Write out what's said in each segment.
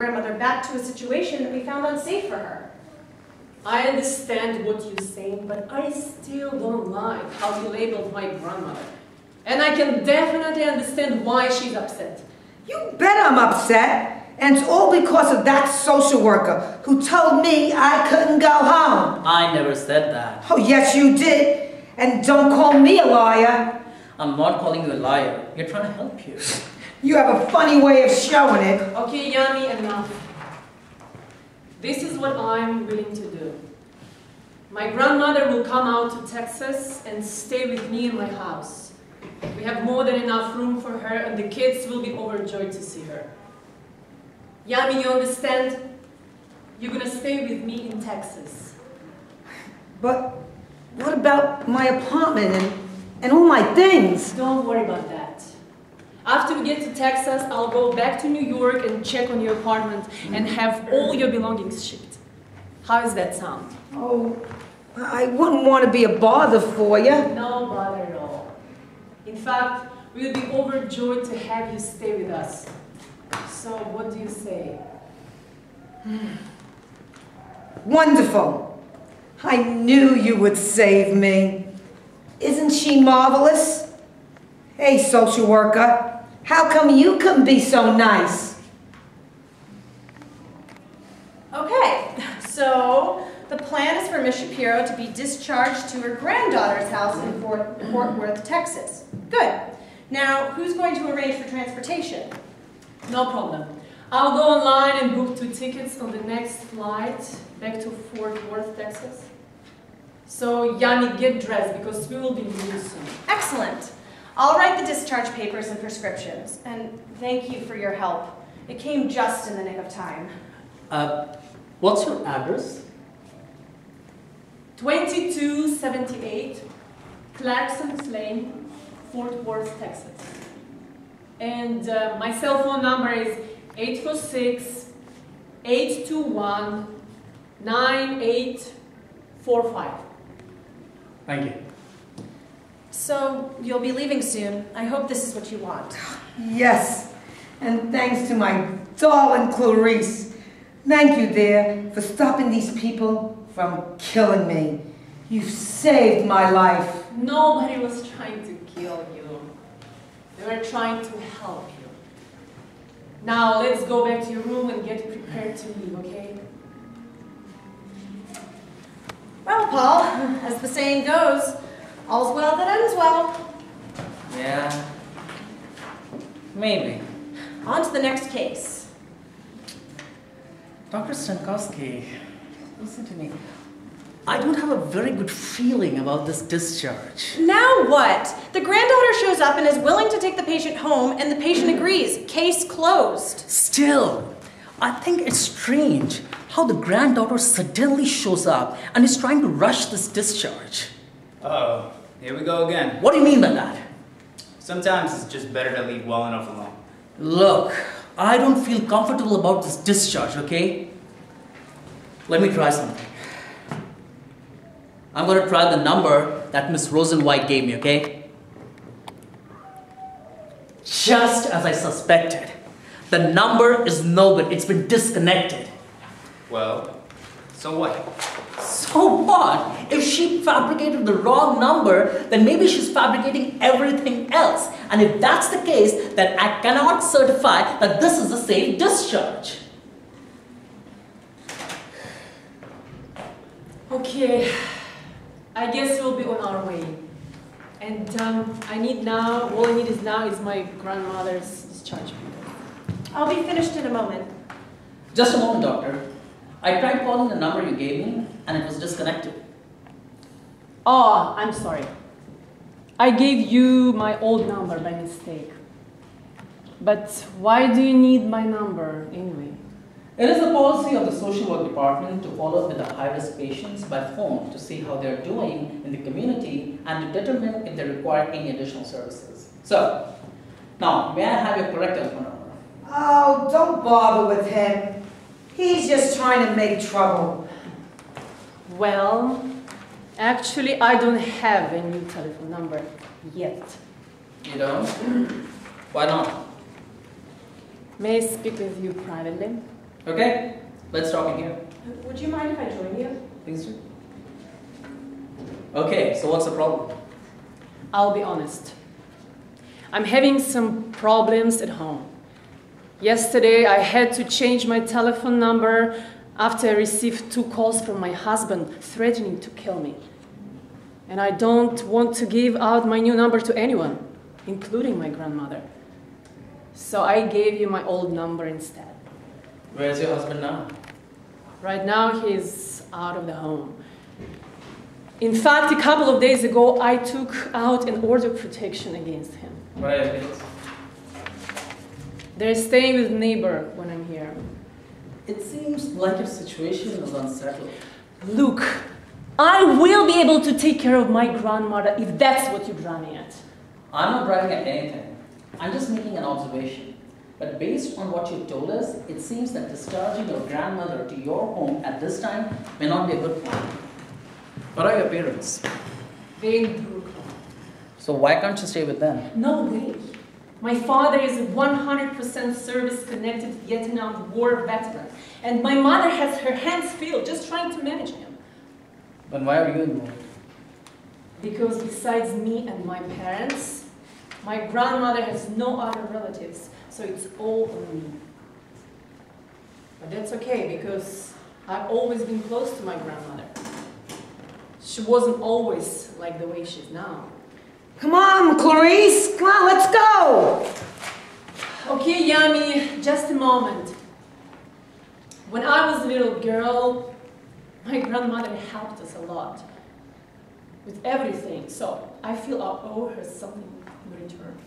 grandmother back to a situation that we found unsafe for her. I understand what you're saying, but I still don't like how you labeled my grandmother. And I can definitely understand why she's upset. You bet I'm upset. And it's all because of that social worker who told me I couldn't go home. I never said that. Oh, yes, you did. And don't call me a liar. I'm not calling you a liar. You're trying to help you. You have a funny way of showing it. Okay, Yami, enough. This is what I'm willing to do. My grandmother will come out to Texas and stay with me in my house. We have more than enough room for her, and the kids will be overjoyed to see her. Yami, you understand? You're gonna stay with me in Texas. But what about my apartment and all my things? Don't worry about that. After we get to Texas, I'll go back to New York and check on your apartment and have all your belongings shipped. How does that sound? Oh, I wouldn't want to be a bother for you. No bother at all. In fact, we'll be overjoyed to have you stay with us. So, what do you say? Wonderful. I knew you would save me. Isn't she marvelous? Hey, social worker, how come you couldn't be so nice? Okay, so the plan is for Miss Shapiro to be discharged to her granddaughter's house in Fort Worth, Texas. Good. Now, who's going to arrange for transportation? No problem. I'll go online and book 2 tickets on the next flight back to Fort Worth, Texas. So, Yami, get dressed because we will be leaving soon. Excellent. I'll write the discharge papers and prescriptions. And thank you for your help. It came just in the nick of time. What's your address? 2278 Clarkson's Lane, Fort Worth, Texas. And my cell phone number is 846-821-9845. Thank you. So, you'll be leaving soon. I hope this is what you want. Yes, and thanks to my darling Clarice. Thank you, dear, for stopping these people from killing me. You've saved my life. Nobody was trying to kill you. They were trying to help you. Now, let's go back to your room and get prepared to leave, okay? Well, Paul, as the saying goes, all's well that ends well. Yeah. Maybe. On to the next case. Dr. Stankowski, listen to me. I don't have a very good feeling about this discharge. Now what? The granddaughter shows up and is willing to take the patient home, and the patient agrees. Case closed. Still, I think it's strange how the granddaughter suddenly shows up and is trying to rush this discharge. Uh-oh, here we go again. What do you mean by that? Sometimes it's just better to leave well enough alone. Look, I don't feel comfortable about this discharge, okay? Let me try something. I'm going to try the number that Miss Rosenwhite gave me, okay? Just as I suspected. The number is no good. It's been disconnected. Well, so what? So what? If she fabricated the wrong number, then maybe she's fabricating everything else. And if that's the case, then I cannot certify that this is a safe discharge. Okay, I guess we'll be on our way. And all I need now is my grandmother's discharge paper. I'll be finished in a moment. Just a moment, doctor. I tried calling the number you gave me, and it was disconnected. Oh, I'm sorry. I gave you my old number by mistake. But why do you need my number anyway? It is the policy of the social work department to follow up with the high-risk patients by phone to see how they're doing in the community and to determine if they require any additional services. So, now, may I have your correct telephone number? Oh, don't bother with him. He's just trying to make trouble. Well, actually, I don't have a new telephone number yet. You don't? Why not? May I speak with you privately? Okay, let's talk in here. Would you mind if I join you? Please do. Okay, so what's the problem? I'll be honest. I'm having some problems at home. Yesterday, I had to change my telephone number after I received 2 calls from my husband threatening to kill me. And I don't want to give out my new number to anyone, including my grandmother. So I gave you my old number instead. Where's your husband now? Right now, he's out of the home. In fact, a couple of days ago, I took out an order of protection against him. Where are you? They're staying with a neighbor when I'm here. It seems like your situation is unsettled. Look, I will be able to take care of my grandmother if that's what you're driving at. I'm not driving at anything. I'm just making an observation. But based on what you told us, it seems that discharging your grandmother to your home at this time may not be a good plan. What are your parents? They're in Brooklyn. So why can't you stay with them? No way. My father is a 100% service-connected Vietnam War veteran, and my mother has her hands filled just trying to manage him. Then why are you involved? Because besides me and my parents, my grandmother has no other relatives, so it's all on me. But that's okay, because I've always been close to my grandmother. She wasn't always like the way she is now. Come on, Clarice. Come on, let's go. Okay, Yami, just a moment. When I was a little girl, my grandmother helped us a lot with everything, so I feel I owe her something in return.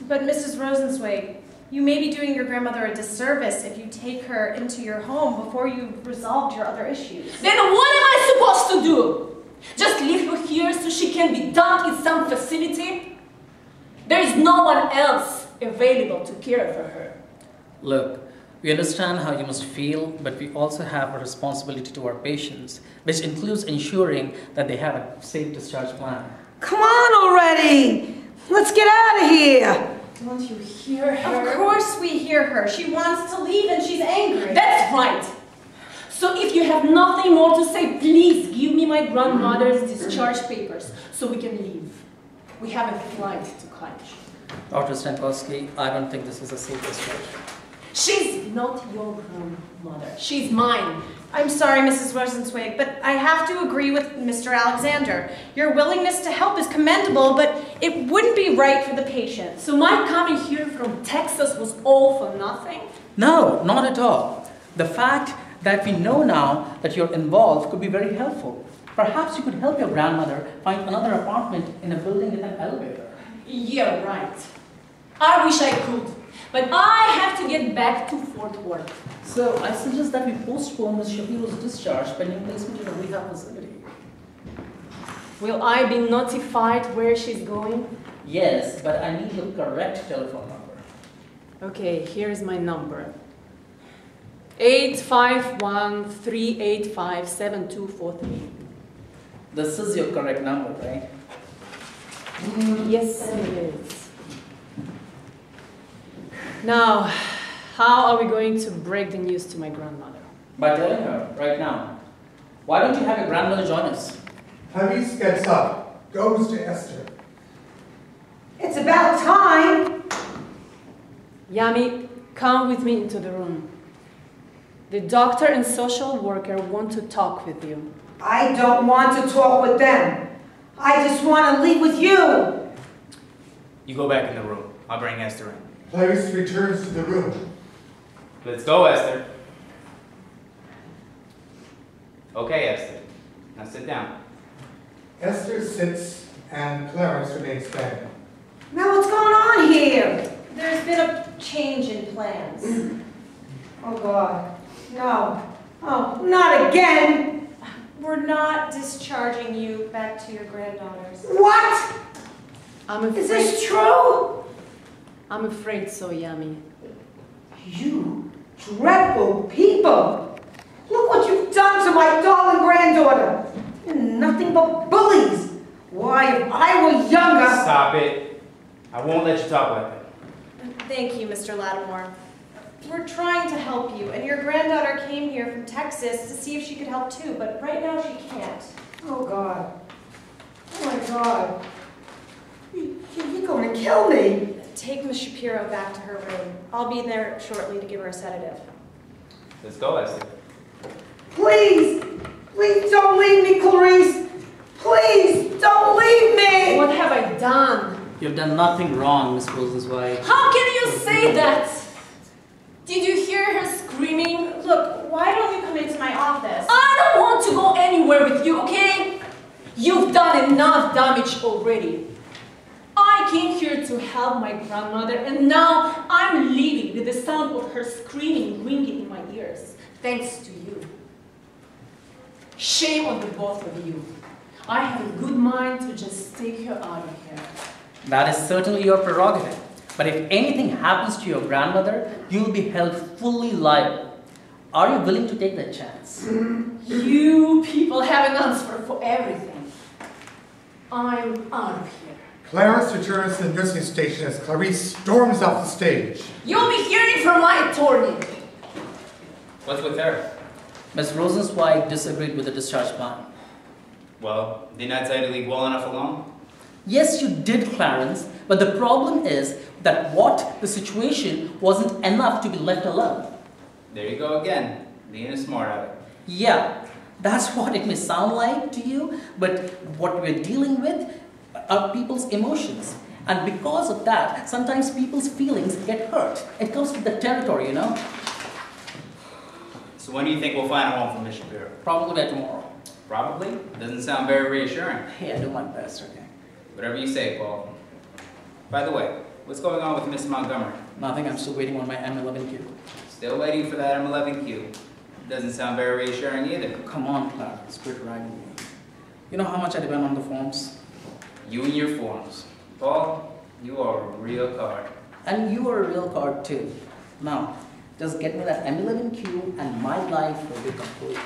But Mrs. Rosenzweig, you may be doing your grandmother a disservice if you take her into your home before you've resolved your other issues. Then what am I supposed to do? Just leave her here so she can be dumped in some facility? There is no one else available to care for her. Look, we understand how you must feel, but we also have a responsibility to our patients, which includes ensuring that they have a safe discharge plan. Come on already. Let's get out of here. Don't you hear her? Of course we hear her. She wants to leave and she's angry. That's right. So if you have nothing more to say, please give me my grandmother's discharge papers so we can leave. We have a flight to catch. Dr. Stankowski, I don't think this is a safe discharge. She's not your grandmother. She's mine. I'm sorry, Mrs. Rosenzweig, but I have to agree with Mr. Alexander. Your willingness to help is commendable, but it wouldn't be right for the patient. So my coming here from Texas was all for nothing? No, not at all. The fact that we know now that you're involved could be very helpful. Perhaps you could help your grandmother find another apartment in a building with an elevator. Yeah, right. I wish I could, but I have to get back to Fort Worth. So I suggest that we postpone Ms. Shapiro's discharge pending placement in a rehab facility. Will I be notified where she's going? Yes, but I need the correct telephone number. Okay, here's my number. 851-385-7243. This is your correct number, right? Yes, it is. Now, how are we going to break the news to my grandmother? By telling her right now. Why don't you have your grandmother join us? Clarice gets up, goes to Esther. It's about time. Yami, come with me into the room. The doctor and social worker want to talk with you. I don't want to talk with them. I just want to leave with you. You go back in the room. I'll bring Esther in. Clarice returns to the room. Let's go, Esther. Okay, Esther. Now sit down. Esther sits and Clarence remains standing. Now what's going on here? There's been a change in plans. Oh, God. No. Oh, not again. We're not discharging you back to your granddaughters. What? I'm afraid. Is this true? I'm afraid so, Yami. You dreadful people. Look what you've done to my darling granddaughter. You're nothing but bullies. Why, if I were younger... Stop it. I won't let you talk like that. Thank you, Mr. Lattimore. we're trying to help you, and your granddaughter came here from Texas to see if she could help too, but right now she can't. Oh, God. Oh, my God. You're going to kill me. Take Miss Shapiro back to her room. I'll be there shortly to give her a sedative. Let's go, Esther. Please, please don't leave me, Clarice. Please don't leave me. What have I done? You've done nothing wrong, Miss Wilson's wife. How can you say that? Did you hear her screaming? Look, why don't you come into my office? I don't want to go anywhere with you, okay? You've done enough damage already. I came here to help my grandmother, and now I'm leaving with the sound of her screaming ringing in my ears, thanks to you. Shame on the both of you. I have a good mind to just take her out of here. That is certainly your prerogative. But if anything happens to your grandmother, you'll be held fully liable. Are you willing to take that chance? You people have an answer for everything. I'm out of here. Clarence returns to the nursing station as Clarice storms off the stage. You'll be hearing from my attorney. What's with her? Miss Rosen's wife disagreed with the discharge plan. Well, didn't I tell you to leave well enough alone? Yes, you did, Clarence, but the problem is that the situation wasn't enough to be left alone. There you go again, being a smart aleck. Yeah, that's what it may sound like to you, but what we're dealing with are people's emotions. And because of that, sometimes people's feelings get hurt. It comes with the territory, you know? So when do you think we'll find a home for Miss Shapiro? Probably by tomorrow. Probably? Doesn't sound very reassuring. Hey, I do my best, okay? Whatever you say, Paul. By the way, what's going on with Miss Montgomery? Nothing, I'm still waiting on my M11Q. Still waiting for that M11Q. Doesn't sound very reassuring either. Come on, Clarence, quit riding me. You know how much I depend on the forms? You and your forms. Paul, you are a real card. And you are a real card too. Now, just get me that M11Q and my life will be complete.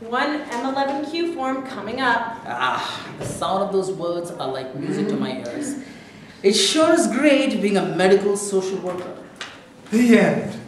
One M11Q form coming up. Ah, the sound of those words are like music to my ears. It sure is great being a medical social worker. The end.